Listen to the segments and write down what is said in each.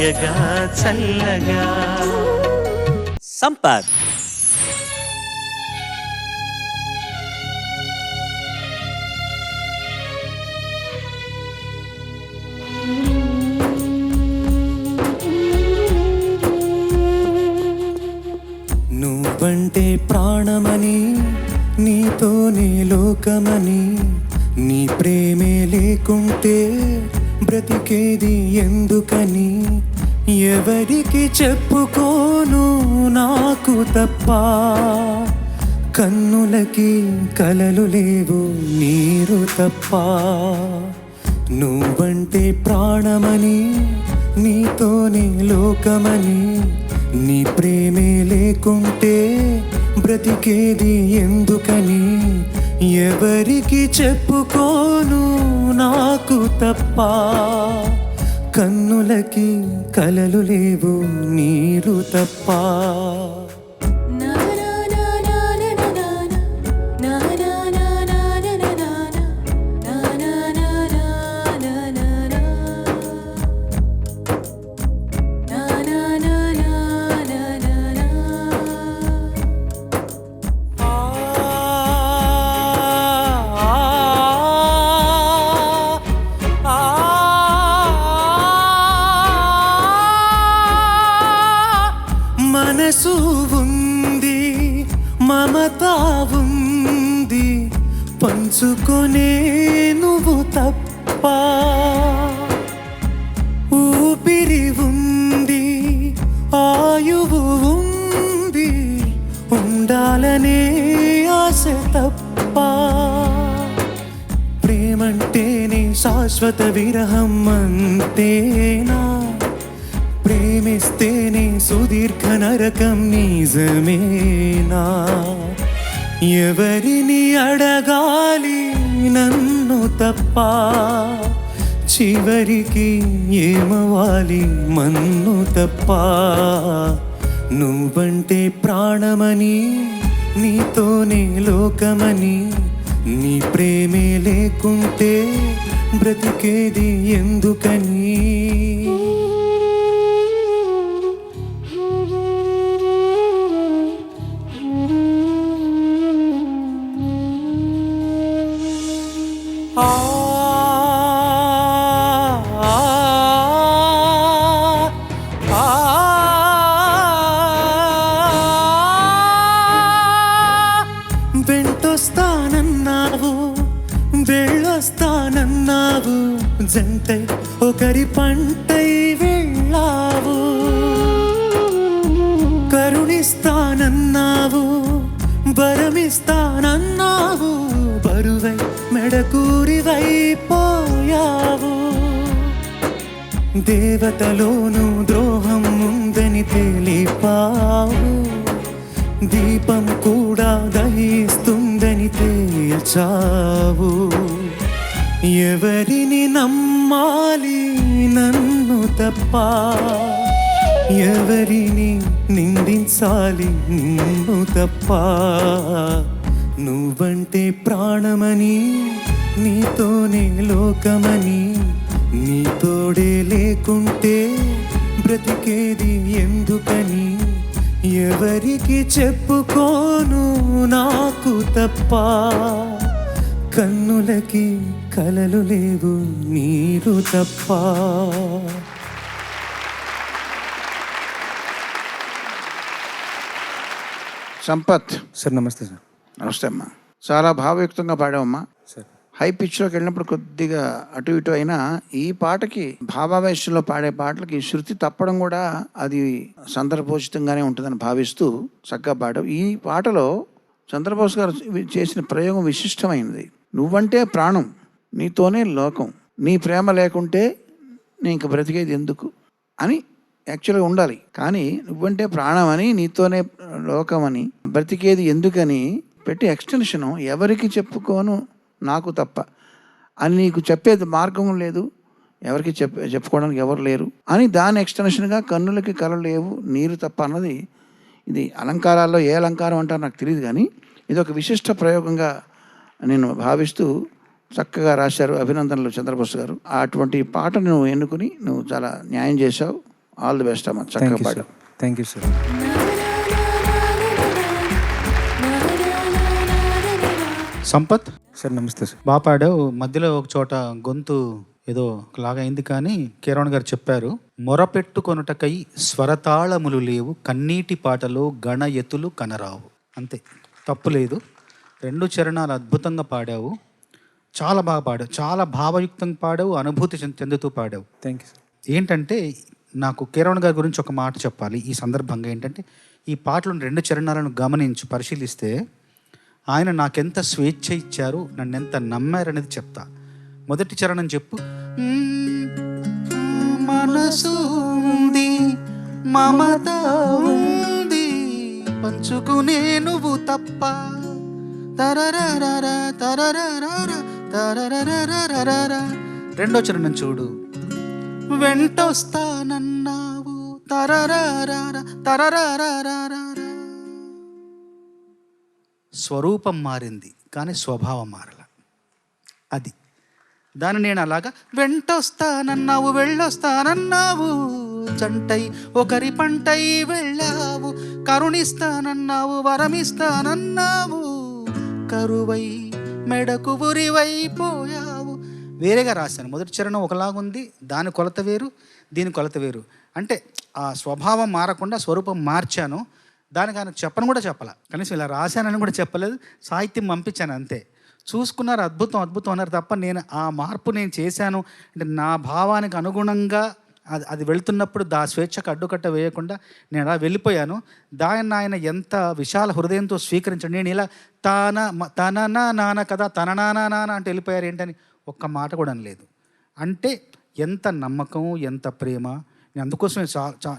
హాయగా చల్లగా. సంపత్. నువ్వంటే ప్రాణమని, నీతోనే లోకమని, నీ ప్రేమే లేకుంటే బ్రతికేది ఎందుకని, ఎవరికి చెప్పుకోను నాకు తప్ప, కన్నులకి కలలు లేవు నీరు తప్ప. నువ్వంటే ప్రాణమని, నీతోనే లోకమని, నీ ప్రేమే లేకుంటే బ్రతికేది ఎందుకని, ఎవరికి చెప్పుకోను నాకు తప్ప, కన్నులకి కలలు లేవు నీరు తప్ప. మనసు ఉంది, మమత ఉంది, పంచుకొనే నువ్వు తప్ప, ఊపిరి ఉంది, ఆయువు ఉంది, ఉండాలనే ఆశ తప్ప. ప్రేమంటేనే శాశ్వత విరహం అంతేనా, ప్రేమిస్తేనే సుదీర్ఘ నరకం నిజమేనా, ఎవరిని అడగాలి నన్ను తప్ప, చివరికి ఏమవాలి మన్ను తప్ప. నువ్వంటే ప్రాణమని, నీతోనే లోకమని, నీ ప్రేమే లేకుంటే బ్రతికేది ఎందుకని. వెంటొస్తానన్నావు, వెళ్ళొస్తానన్నావు, జంటై ఒకరి పంటై వెళ్ళావు, కరుణిస్తానన్నావు, వరమిస్తానన్నావు, బరువై మెడకూరివైపోయావు. దేవతలోనూ ద్రోహం ఉందని తెలిపావు, దీపం కూడా దహిస్తుందని తేల్చావు. ఎవరిని నమ్మాలి నన్ను తప్ప, ఎవరిని నిందించాలి నిన్ను తప్ప. నువ్వంటే ప్రాణమని, నీతోనే లోకమని, నీ తోడే లేకుంటే బ్రతికేది ఎందుకని, ఎవరికి చెప్పుకోను నాకు తప్ప, కన్నులకి కలలు లేవు నీరు తప్ప. సంపత్ సార్ నమస్తే సార్. నమస్తే అమ్మా. చాలా భావయుక్తంగా పాడావమ్మా. సార్ హై పిచ్లోకి వెళ్ళినప్పుడు కొద్దిగా అటు ఇటు అయినా ఈ పాటకి భావావేశంలో పాడే పాటలకి శృతి తప్పడం కూడా అది సందర్భోచితంగానే ఉంటుందని భావిస్తూ చక్కగా పాడావు. ఈ పాటలో చంద్రబోస్ గారు చేసిన ప్రయోగం విశిష్టమైనది. నువ్వంటే ప్రాణం, నీతోనే లోకం, నీ ప్రేమ లేకుంటే నీ ఇంక బ్రతికేది ఎందుకు అని యాక్చువల్గా ఉండాలి. కానీ నువ్వంటే ప్రాణం అని, నీతోనే లోకం అని, బ్రతికేది ఎందుకని పెట్టి ఎక్స్టెన్షను ఎవరికి చెప్పుకోను నాకు తప్ప అని, నీకు చెప్పేది మార్గం లేదు, ఎవరికి చెప్పుకోవడానికి ఎవరు లేరు అని దాని ఎక్స్టెన్షన్గా కన్నులకి కలలు లేవు నీరు తప్ప అన్నది. ఇది అలంకారాల్లో ఏ అలంకారం అంటారో నాకు తెలియదు, కానీ ఇది ఒక విశిష్ట ప్రయోగంగా నేను భావిస్తూ చక్కగా రాశారు. అభినందనలు చంద్రబోస్ గారు. అటువంటి పాటను నువ్వు ఎన్నుకుని నువ్వు చాలా న్యాయం చేశావు. ఆల్ ది బెస్ట్ అమ్మ, థ్యాంక్ చక్కగా యూ పాడావు. Sir. Thank you sir. Sampath sir నమస్తే సార్. బాగా పాడావు. మధ్యలో ఒక చోట గొంతు ఏదో లాగా అయింది, కానీ కిరణ్ గారు చెప్పారు, మొరపెట్టుకొనుటకై స్వరతాళములు లేవు, కన్నీటి పాటలో గణయతులు కనరావు. అంతే, తప్పు లేదు. 2 చరణాలు అద్భుతంగా పాడావు. చాలా బాగా పాడావు, చాలా భావయుక్తంగా పాడావు, అనుభూతి చెందుతూ పాడావు. Thank you sir. ఏంటంటే నాకు కిరణ్ గారి గురించి ఒక మాట చెప్పాలి ఈ సందర్భంగా. ఏంటంటే ఈ పాటలోని 2 చరణాలను గమనించి పరిశీలిస్తే ఆయన నాకెంత స్వేచ్ఛ ఇచ్చారు, నన్ను ఎంత నమ్మారనేది చెప్తా. మొదటి చరణం చెప్పు. మనసు ఉంది, మమత ఉంది, పంచుకునే నువ్వు తప్ప. తరరరర తరరరర తరరరరరర. రెండో చరణం చూడు. వెంటొస్తానన్నావు, తరరరర తరరరరర. స్వరూపం మారింది కానీ స్వభావం మారల. అది దాన్ని నేను అలాగా వెంటొస్తానన్నావు, వెళ్ళొస్తానన్నావు, జంటై ఒకరి పంటై వెళ్ళావు, కరుణిస్తానన్నావు, వరమిస్తానన్నావు, కరువై మెడకు ఉరివైపోయావు. వేరేగా రాశాను. మొదటి చరణం ఒకలాగుంది, దాని కొలత వేరు, దీని కొలత వేరు. అంటే ఆ స్వభావం మారకుండా స్వరూపం మార్చాను. దానికి ఆయన చెప్పను కూడా చెప్పాల, కనీసం ఇలా రాశానని కూడా చెప్పలేదు. సాహిత్యం పంపించాను అంతే. చూసుకున్నారు, అద్భుతం అద్భుతం అన్నారు తప్ప నేను ఆ మార్పు నేను చేశాను అంటే నా భావానికి అనుగుణంగా అది వెళ్తున్నప్పుడు స్వేచ్ఛకు అడ్డుకట్ట వేయకుండా నేను అలా వెళ్ళిపోయాను. దాన్ని ఆయన ఎంత విశాల హృదయంతో స్వీకరించాడు. నేను ఇలా తన నాన్న కదా, తన నాన్న అంటే వెళ్ళిపోయారు ఏంటని ఒక్క మాట కూడా అనలేదు. అంటే ఎంత నమ్మకం, ఎంత ప్రేమ. నేను అందుకోసమే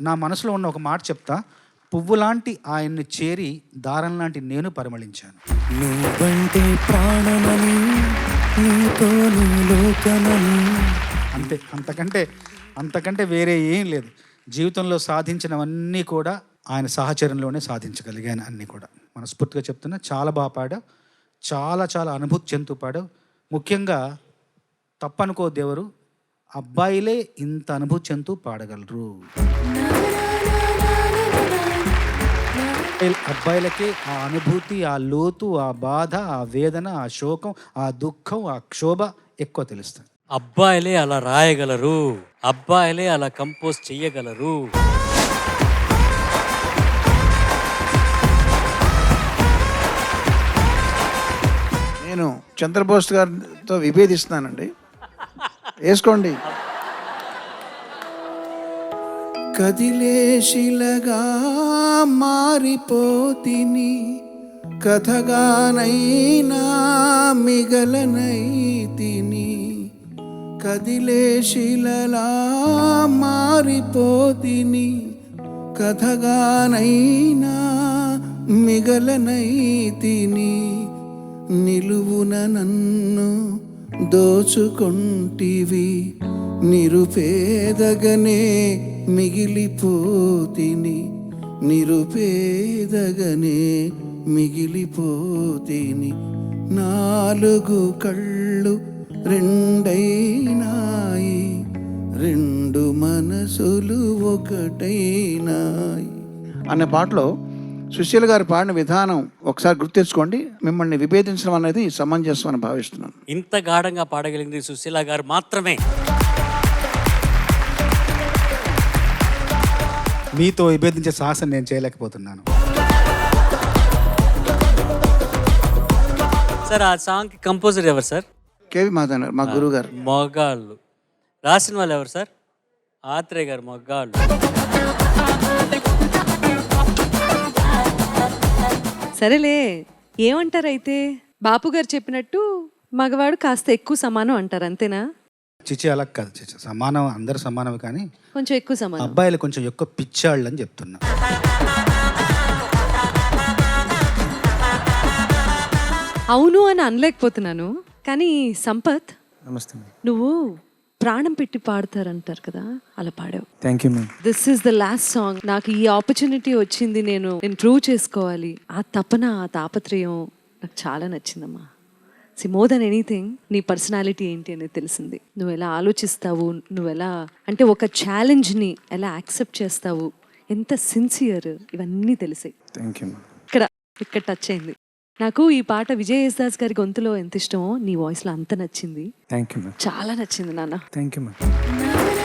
నా మనసులో ఉన్న ఒక మాట చెప్తా. పువ్వు లాంటి ఆయన్ని చేరి దారం లాంటి నేను పరిమళించాను. నువ్వంటే ప్రాణమని, నీతో నీ లోకమని. అంతే, అంతకంటే వేరే ఏం లేదు. జీవితంలో సాధించినవన్నీ కూడా ఆయన సహచరంలోనే సాధించగలిగాను. అన్నీ కూడా మనస్ఫూర్తిగా చెప్తున్నా. చాలా బాగా పాడావు, చాలా చాలా అనుభూతి చెందుతూ పాడావు. ముఖ్యంగా తప్పనుకోద్దు ఎవరు, అబ్బాయిలే ఇంత అనుభూతి చెందుతూ పాడగలరు. అబ్బాయిలకే ఆ అనుభూతి, ఆ లోతు, ఆ బాధ, ఆ వేదన, ఆ శోకం, ఆ దుఃఖం, ఆ క్షోభ ఎక్కువ తెలుస్తుంది. అబ్బాయిలే అలా రాయగలరు, అబ్బాయిలే అలా కంపోజ్ చెయ్యగలరు. నేను చంద్రబోస్ గారితో విభేదిస్తున్నానండి. వేసుకోండి. కదిలేశిలగా మారిపోతిని, కథగానైనా మిగలనైతిని. కదిలేశిలలా మారిపోతిని, కథగానైనా మిగలనైతిని. నిలువున నన్ను దోచుకొంటివి, నిరుపేదగనే మిగిలిపోతిని, నిరుపేదగనే మిగిలిపోతిని. 4 కళ్ళు రెండైనాయి, 2 మనసులు ఒకటైనాయి అనే పాటలో సుశీల గారు పాడిన విధానం ఒకసారి గుర్తు తెచ్చుకోండి. మిమ్మల్ని విభేదించడం అనేది సమంజసం అని భావిస్తున్నాను. ఇంత గాఢంగా పాడగలిగింది సుశీల గారు మాత్రమే. మీతో విభేదించే సాహసం నేను చేయలేకపోతున్నాను. సార్, ఆ సాంగ్కి కంపోజర్ ఎవరు సార్? కేవి మాధవన్ గారు, మా గురువు గారు. మొగ్గాళ్ళు రాసిన వాళ్ళు ఎవరు సార్? ఆత్రేయ గారు. మొగ్గాళ్ళు సరేలే, ఏమంటారైతే బాపు గారు చెప్పినట్టు మగవాడు కాస్త ఎక్కువ సమానం అంటారు, అంతేనా? చిచి అలా కాదు, చిచి సమానం, అందరు సమానం, కానీ కొంచెం ఎక్కువ సమానం. అబ్బాయిలు కొంచెం ఎక్కువ పిచ్చాళ్ళు అని చెప్తున్నా. అవును అని అనలేకపోతున్నాను. కానీ సంపత్, నమస్తే. నువ్వు ప్రాణం పెట్టి పాడతారంటారు కదా, అలా పాడావు. Thank you ma'am. This is the last song. నాకు ఈ ఆపర్చునిటీ వచ్చింది, నేను ప్రూవ్ చేసుకోవాలి. ఆ తపన, ఆ తాపత్రయం నాకు చాలా నచ్చిందమ్మా. మోర్ దెన్ ఎనీథింగ్ నీ పర్సనాలిటీ ఏంటి అనేది తెలిసింది. నువ్వు ఎలా ఆలోచిస్తావు, నువ్వు ఎలా అంటే ఒక ఛాలెంజ్ని ఎలా యాక్సెప్ట్ చేస్తావు, ఎంత సిన్సియర్, ఇవన్నీ తెలిసాయి. Thank you. ఇక్కడ టచ్ అయింది నాకు. ఈ పాట విజయ్ యేసుదాస్ గారి గొంతులో ఎంత ఇష్టమో నీ వాయిస్లో అంత నచ్చింది. Thank you ma'am. చాలా నచ్చింది నాన్న. Thank you ma'am.